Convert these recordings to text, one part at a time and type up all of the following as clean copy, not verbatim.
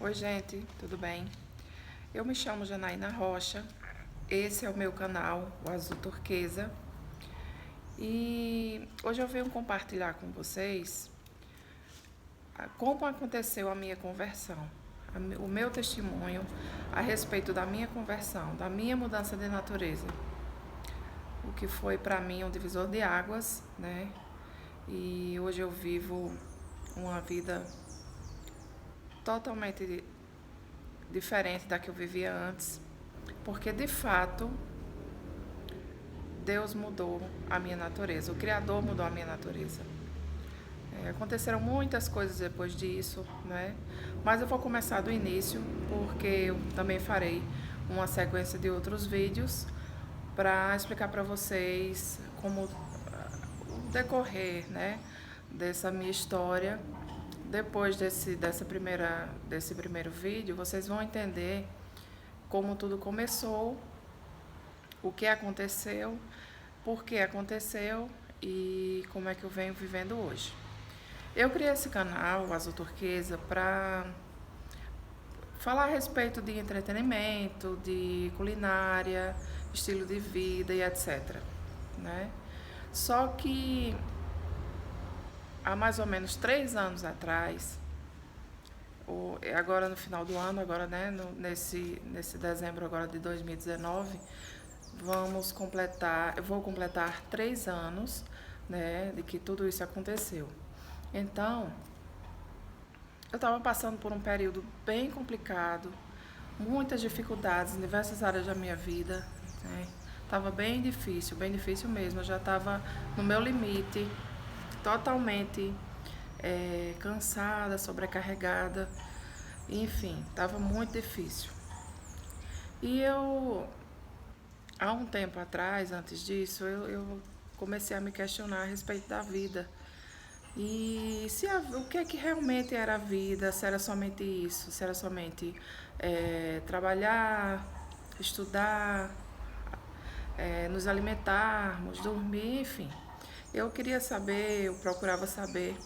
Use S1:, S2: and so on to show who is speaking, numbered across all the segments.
S1: Oi gente, tudo bem? Eu me chamo Janaína Rocha, esse é o meu canal, o Azul Turquesa, e hoje eu venho compartilhar com vocês como aconteceu a minha conversão, o meu testemunho a respeito da minha conversão, da minha mudança de natureza, o que foi para mim um divisor de águas, né? E hoje eu vivo uma vida totalmente diferente da que eu vivia antes, porque de fato Deus mudou a minha natureza, o Criador mudou a minha natureza. Aconteceram muitas coisas depois disso, né? Mas eu vou começar do início, porque eu também farei uma sequência de outros vídeos para explicar para vocês como o decorrer, né, dessa minha história. Depois desse primeiro vídeo, vocês vão entender como tudo começou, o que aconteceu, por que aconteceu e como é que eu venho vivendo hoje. Eu criei esse canal, Azul Turquesa, para falar a respeito de entretenimento, de culinária, estilo de vida e etc, né? Só que há mais ou menos 3 anos atrás, agora no final do ano, agora, né, nesse dezembro agora de 2019, eu vou completar 3 anos, né, de que tudo isso aconteceu. Então, eu estava passando por um período bem complicado, muitas dificuldades em diversas áreas da minha vida, né? Tava bem difícil mesmo. Eu já estava no meu limite, totalmente cansada, sobrecarregada, enfim, estava muito difícil. E há um tempo atrás, antes disso, eu comecei a me questionar a respeito da vida. E o que é que realmente era a vida, se era somente isso, se era somente trabalhar, estudar, nos alimentarmos, dormir, enfim. Eu queria saber, eu procurava saber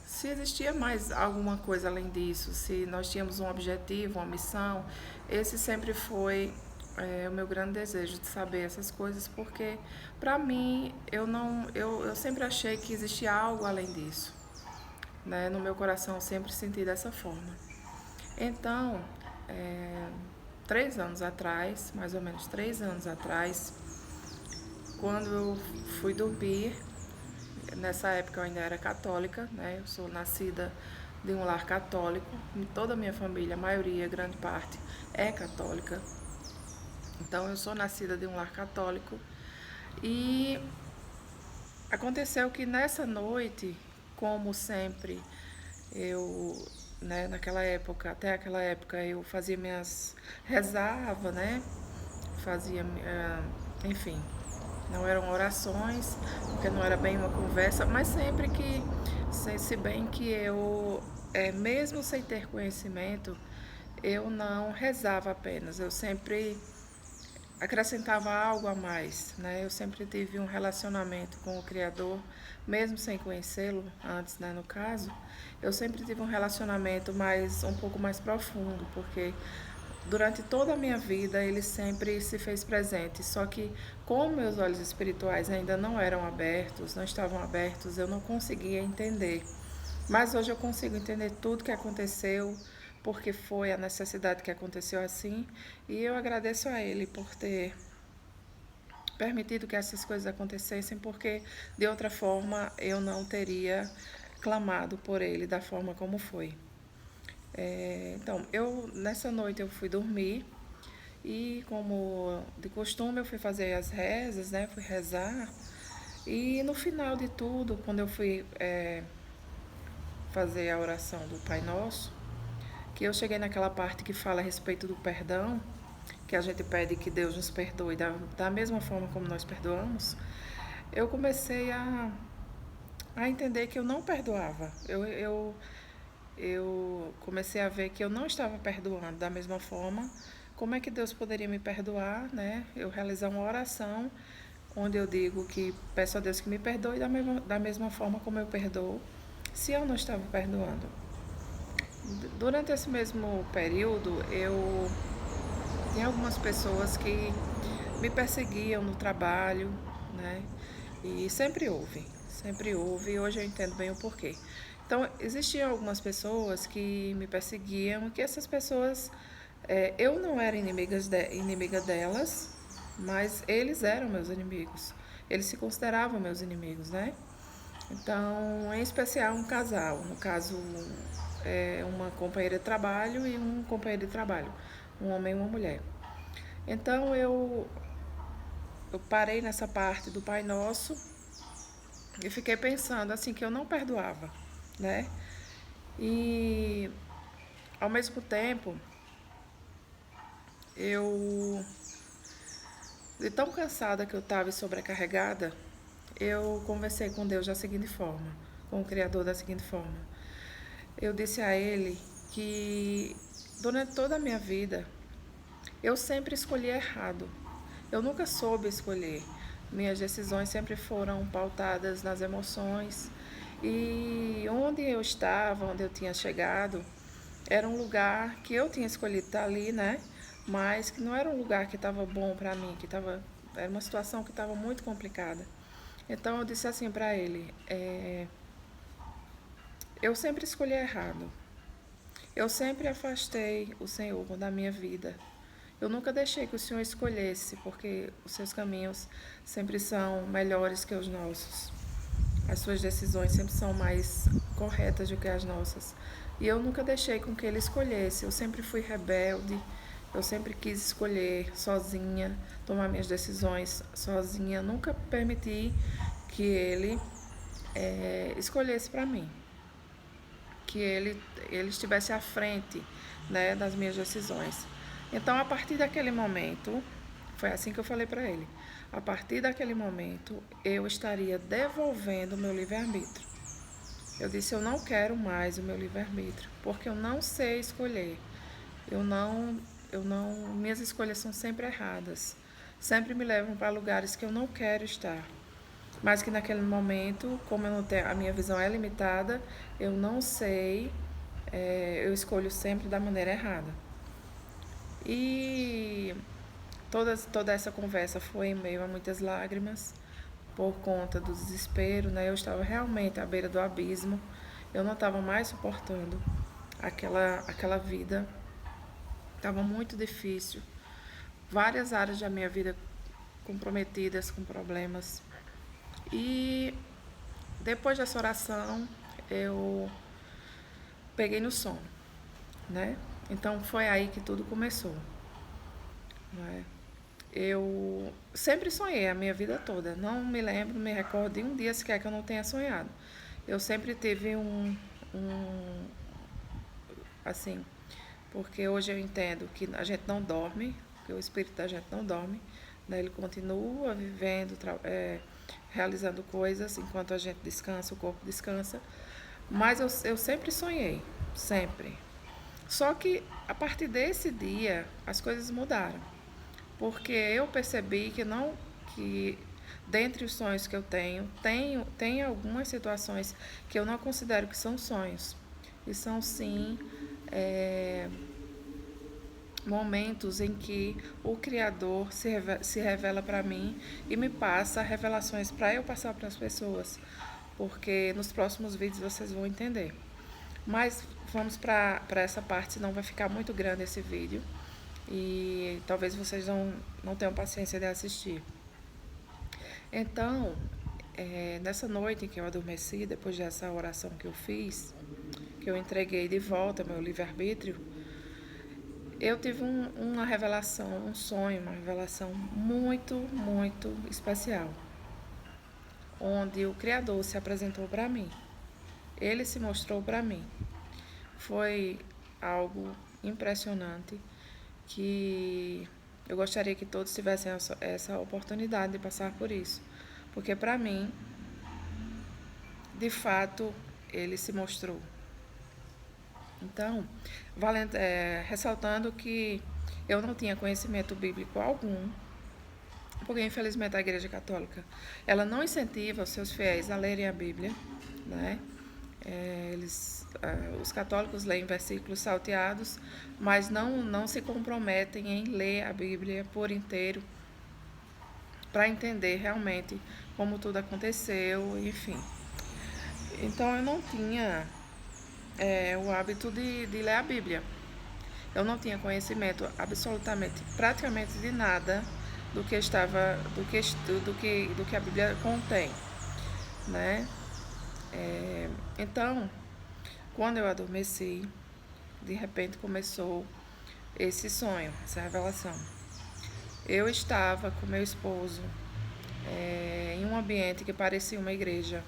S1: se existia mais alguma coisa além disso, se nós tínhamos um objetivo, uma missão. Esse sempre foi o meu grande desejo de saber essas coisas, porque para mim eu sempre achei que existia algo além disso, né? No meu coração eu sempre senti dessa forma. Então, 3 anos atrás, mais ou menos 3 anos atrás, quando eu fui dormir, nessa época eu ainda era católica, né? Eu sou nascida de um lar católico, toda a minha família, a maioria, grande parte, é católica. Então eu sou nascida de um lar católico e aconteceu que nessa noite, como sempre, eu, né, até aquela época eu fazia rezava, né? Fazia, enfim, não eram orações, porque não era bem uma conversa, mas sempre que, se bem que eu, mesmo sem ter conhecimento, eu não rezava apenas, eu sempre acrescentava algo a mais, né? Eu sempre tive um relacionamento com o Criador, mesmo sem conhecê-lo antes, né, no caso, eu sempre tive um relacionamento um pouco mais profundo, porque durante toda a minha vida ele sempre se fez presente, só que como meus olhos espirituais ainda não eram abertos, não estavam abertos, eu não conseguia entender. Mas hoje eu consigo entender tudo que aconteceu, porque foi a necessidade que aconteceu assim, e eu agradeço a ele por ter permitido que essas coisas acontecessem, porque de outra forma eu não teria clamado por ele da forma como foi. Então, nessa noite eu fui dormir e, como de costume, eu fui fazer as rezas, né? Fui rezar. E no final de tudo, quando eu fui fazer a oração do Pai Nosso, que eu cheguei naquela parte que fala a respeito do perdão, que a gente pede que Deus nos perdoe da mesma forma como nós perdoamos, eu comecei a entender que eu não perdoava. Eu comecei a ver que eu não estava perdoando da mesma forma. Como é que Deus poderia me perdoar, né? Eu realizar uma oração onde eu digo que peço a Deus que me perdoe da mesma forma como eu perdoo, se eu não estava perdoando. Durante esse mesmo período, eu tinha algumas pessoas que me perseguiam no trabalho, né? E sempre houve, e hoje eu entendo bem o porquê. Então, existiam algumas pessoas que me perseguiam, que essas pessoas, eu não era inimiga delas, mas eles eram meus inimigos. Eles se consideravam meus inimigos, né? Então, em especial um casal, no caso, uma companheira de trabalho e um companheiro de trabalho, um homem e uma mulher. Então, eu parei nessa parte do Pai Nosso e fiquei pensando assim que eu não perdoava, né? E ao mesmo tempo, eu de tão cansada que eu estava e sobrecarregada, eu conversei com Deus da seguinte forma, com o Criador da seguinte forma. Eu disse a Ele que durante toda a minha vida eu sempre escolhi errado. Eu nunca soube escolher. Minhas decisões sempre foram pautadas nas emoções. E onde eu estava, onde eu tinha chegado, era um lugar que eu tinha escolhido estar ali, né? Mas que não era um lugar que estava bom para mim, era uma situação que estava muito complicada. Então eu disse assim para ele: eu sempre escolhi errado. Eu sempre afastei o Senhor da minha vida. Eu nunca deixei que o Senhor escolhesse, porque os seus caminhos sempre são melhores que os nossos. As suas decisões sempre são mais corretas do que as nossas. E eu nunca deixei com que ele escolhesse. Eu sempre fui rebelde. Eu sempre quis escolher sozinha, tomar minhas decisões sozinha. Nunca permiti que ele escolhesse para mim, que ele estivesse à frente, né, das minhas decisões. Então, a partir daquele momento, foi assim que eu falei para ele. A partir daquele momento, eu estaria devolvendo o meu livre-arbítrio. Eu disse: eu não quero mais o meu livre-arbítrio, porque eu não sei escolher. Eu não, minhas escolhas são sempre erradas. Sempre me levam para lugares que eu não quero estar. Mas que naquele momento, como eu não tenho, a minha visão é limitada, eu não sei, eu escolho sempre da maneira errada. E toda essa conversa foi em meio a muitas lágrimas, por conta do desespero, né? Eu estava realmente à beira do abismo, eu não estava mais suportando aquela vida, estava muito difícil. Várias áreas da minha vida comprometidas com problemas. E depois dessa oração, eu peguei no sono, né? Então foi aí que tudo começou, né? Eu sempre sonhei a minha vida toda. Não me lembro, me recordo de um dia sequer que eu não tenha sonhado. Eu sempre tive assim, porque hoje eu entendo que a gente não dorme, que o espírito da gente não dorme, né? Ele continua vivendo, realizando coisas enquanto a gente descansa, o corpo descansa. Mas eu sempre sonhei, sempre. Só que a partir desse dia as coisas mudaram, porque eu percebi que dentre os sonhos que eu tem algumas situações que eu não considero que são sonhos, e são sim é, momentos em que o Criador se revela para mim e me passa revelações para eu passar para as pessoas, porque nos próximos vídeos vocês vão entender. Mas vamos para essa parte, senão vai ficar muito grande esse vídeo e talvez vocês não tenham paciência de assistir. Então, nessa noite em que eu adormeci, depois dessa oração que eu fiz, que eu entreguei de volta meu livre-arbítrio, eu tive uma revelação, um sonho, uma revelação muito, muito especial, onde o Criador se apresentou para mim. Ele se mostrou para mim. Foi algo impressionante que eu gostaria que todos tivessem essa oportunidade de passar por isso, porque para mim, de fato, ele se mostrou. Então, ressaltando que eu não tinha conhecimento bíblico algum, porque infelizmente a Igreja Católica ela não incentiva os seus fiéis a lerem a Bíblia, né? Os católicos leem versículos salteados, mas não se comprometem em ler a Bíblia por inteiro para entender realmente como tudo aconteceu, enfim. Então eu não tinha o hábito de ler a Bíblia. Eu não tinha conhecimento absolutamente, praticamente de nada do que estava, do que a Bíblia contém, né? Então, quando eu adormeci, de repente começou esse sonho, essa revelação. Eu estava com meu esposo em um ambiente que parecia uma igreja.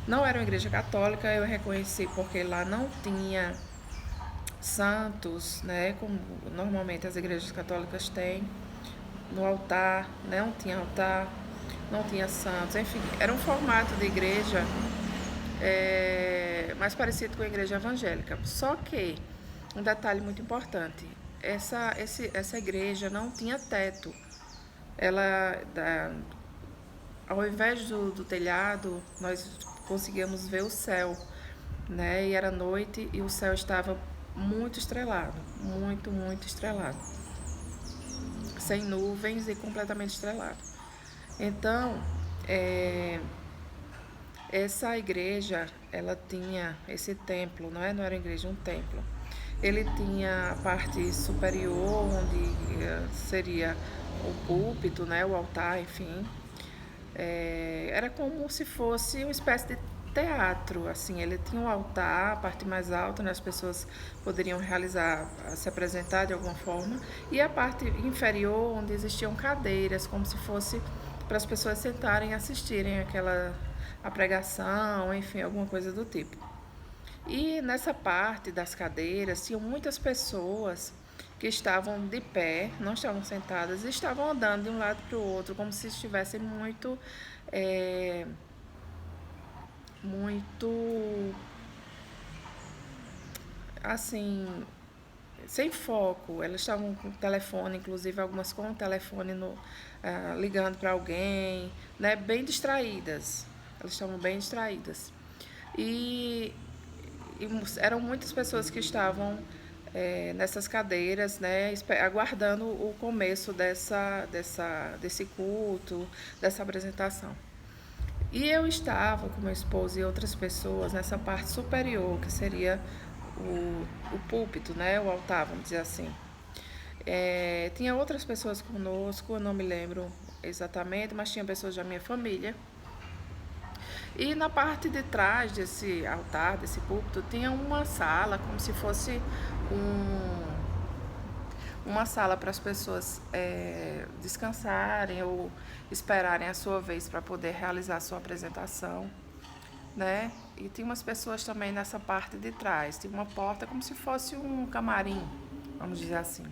S1: Não era uma igreja católica, eu reconheci porque lá não tinha santos, né, como normalmente as igrejas católicas têm, no altar, né, não tinha altar, não tinha santos, enfim, era um formato de igreja mais parecido com a igreja evangélica. Só que, um detalhe muito importante, essa igreja não tinha teto. Ela, ao invés do telhado, nós conseguíamos ver o céu, né? E era noite e o céu estava muito estrelado, muito estrelado, sem nuvens e completamente estrelado. Então, essa igreja, ela tinha esse templo, não era uma igreja, um templo. Ele tinha a parte superior, onde seria o púlpito, né, o altar, enfim. Era como se fosse uma espécie de teatro, assim. Ele tinha um altar, a parte mais alta, onde as pessoas poderiam se apresentar de alguma forma, e a parte inferior, onde existiam cadeiras, como se fosse para as pessoas sentarem e assistirem a pregação, enfim, alguma coisa do tipo. E nessa parte das cadeiras, tinham muitas pessoas que estavam de pé, não estavam sentadas, e estavam andando de um lado para o outro, como se estivessem muito, assim, sem foco. Elas estavam com o telefone, inclusive algumas com o telefone ligando para alguém, né, bem distraídas. Elas estavam bem distraídas. E eram muitas pessoas que estavam nessas cadeiras, né, aguardando o começo desse culto, dessa apresentação. E eu estava com meu esposo e outras pessoas nessa parte superior, que seria o púlpito, né, o altar, vamos dizer assim. Tinha outras pessoas conosco, eu não me lembro exatamente, mas tinha pessoas da minha família. E na parte de trás desse altar, desse púlpito, tinha uma sala, como se fosse uma sala para as pessoas descansarem ou esperarem a sua vez para poder realizar a sua apresentação, né? E tinha umas pessoas também nessa parte de trás, tinha uma porta como se fosse um camarim, vamos dizer assim.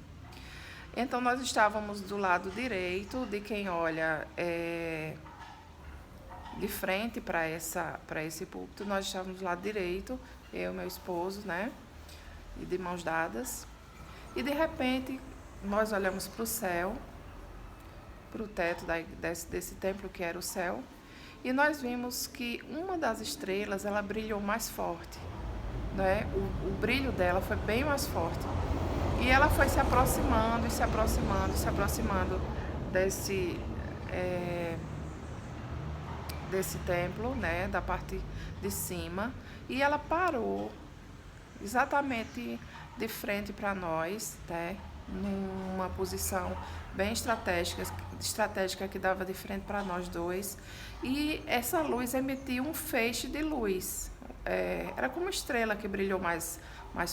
S1: Então nós estávamos do lado direito de quem olha de frente para esse púlpito. Nós estávamos do lado direito, eu e meu esposo, né? E de mãos dadas. E de repente nós olhamos para o céu, para o teto desse templo que era o céu, e nós vimos que uma das estrelas ela brilhou mais forte, né? O brilho dela foi bem mais forte. E ela foi se aproximando e se aproximando, se aproximando desse templo, né, da parte de cima, e ela parou exatamente de frente para nós, né, numa posição bem estratégica que dava de frente para nós dois, e essa luz emitia um feixe de luz. Era como uma estrela que brilhou mais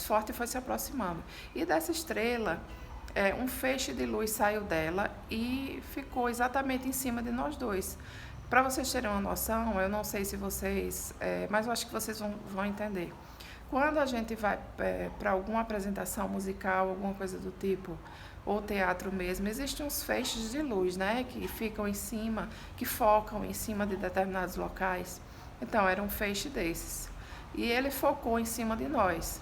S1: forte e foi se aproximando. E dessa estrela, um feixe de luz saiu dela e ficou exatamente em cima de nós dois. Para vocês terem uma noção, eu não sei se vocês, mas eu acho que vocês vão entender. Quando a gente vai para alguma apresentação musical, alguma coisa do tipo, ou teatro mesmo, existem uns feixes de luz, né, que ficam em cima, que focam em cima de determinados locais. Então, era um feixe desses. E ele focou em cima de nós.